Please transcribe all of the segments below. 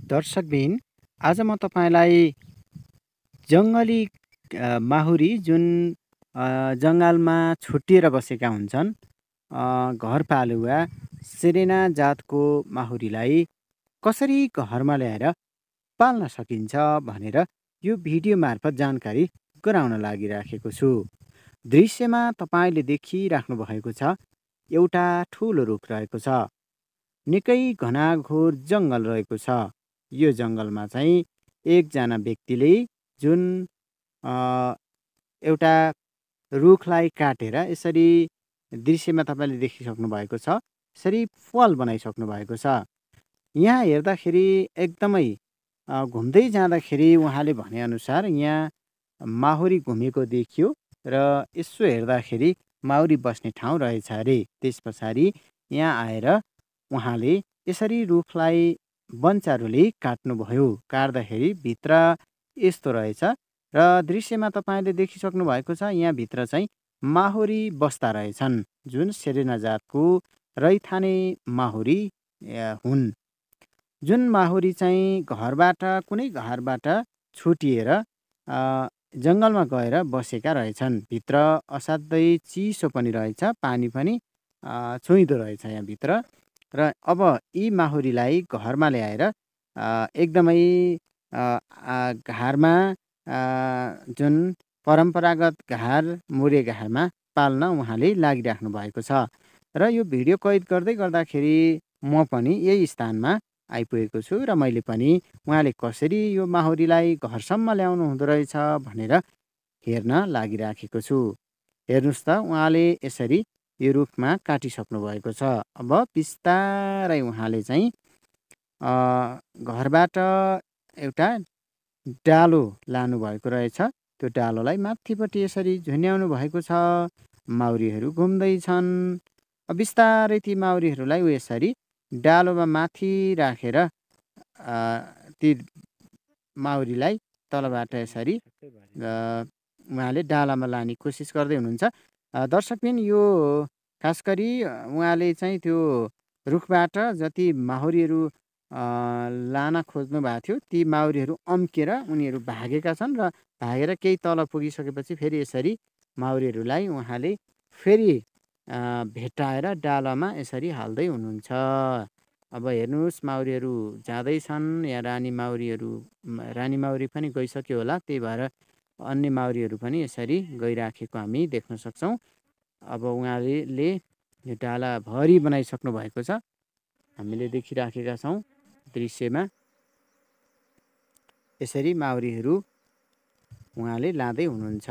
दर्शकबिन, आज म तपाईँलाई जङ्गली माहुरी जुन जङ्गलमा छुट्टिएर बसेका हुन्छन्, घरपालुवा सिरेना जातको माहुरीलाई कसरी घरमा ल्याएर पाल्न सकिन्छ भनेर यो भिडियो मार्फत जानकारी गराउन लागिराखेको छु। दृश्यमा तपाईँले देखिराख्नु भएको छ, एउटा ठुलो रुख रहेको छ। निकै घनाघोर जङ्गल रहेको छ। यो जङ्गलमा चाहिँ एकजना व्यक्तिले जुन अ, एउटा रुखलाई काटेर यसरी दृश्यमा तपाईँले देखिसक्नु भएको छ, यसरी फल बनाइसक्नु भएको छ। यहाँ हेर्दाखेरि एकदमै घुम्दै जाँदाखेरि उहाँले भनेअनुसार यहाँ माहुरी घुमेको देखियो र यसो हेर्दाखेरि माहुरी बस्ने ठाउँ रहेछ अरे। त्यस पछाडि यहाँ आएर उहाँले यसरी रुखलाई बन्चारोले काट्नुभयो। काट्दाखेरि भित्र यस्तो रहेछ र दृश्यमा तपाईँले देखिसक्नु भएको छ, यहाँभित्र चाहिँ माहुरी बस्दा रहेछन्, जुन सेरेना जातको रैथाने माहुरी हुन्। जुन माहुरी चाहिँ कुनै घरबाट छुटिएर जङ्गलमा गएर बसेका रहेछन्। भित्र असाध्यै चिसो पनि रहेछ, पानी पनि छुइँदो रहेछ यहाँभित्र। र अब यी माहुरीलाई घरमा ल्याएर एकदमै घरमा जुन परम्परागत घार मुरे घारमा पाल्न उहाँले लागिराख्नु भएको छ। र यो भिडियो कैद गर्दाखेरि म पनि यही स्थानमा आइपुगेको छु र मैले पनि उहाँले कसरी यो माहुरीलाई घरसम्म ल्याउनु हुँदो रहेछ भनेर हेर्न लागिराखेको छु। हेर्नुहोस् त, उहाँले यसरी यो रुखमा काटिसक्नु भएको छ। अब बिस्तारै उहाँले चाहिँ घरबाट एउटा डालो लानु भएको रहेछ। त्यो डालोलाई माथिपट्टि यसरी झुन्याउनु भएको छ। माउरीहरू घुम्दैछन्। बिस्तारै ती माउरीहरूलाई यसरी डालोमा माथि राखेर ती माउरीलाई तलबाट यसरी उहाँले डालामा लाने कोसिस गर्दै हुनुहुन्छ। दर्शकबिन, यो खास गरी उहाँले चाहिँ त्यो रुखबाट जति माहुरीहरू लान खोज्नु भएको थियो, ती माउरीहरू अम्केर उनीहरू भागेका छन् र भागेर केही तल पुगिसकेपछि फेरि यसरी माउरीहरूलाई उहाँले फेरि भेटाएर डालामा यसरी हाल्दै हुनुहुन्छ। अब हेर्नुहोस्, माउरीहरू जाँदैछन्। यहाँ रानी माउरी पनि गइसक्यो होला, त्यही भएर अन्य माउरीहरू पनि यसरी गइराखेको हामी देख्न सक्छौँ। अब उहाँले यो डालाभरि बनाइसक्नु भएको छ, हामीले देखिराखेका छौँ दृश्यमा। यसरी माउरीहरू उहाँले लाँदै हुनुहुन्छ।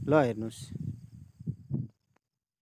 ल हेर्नुहोस्।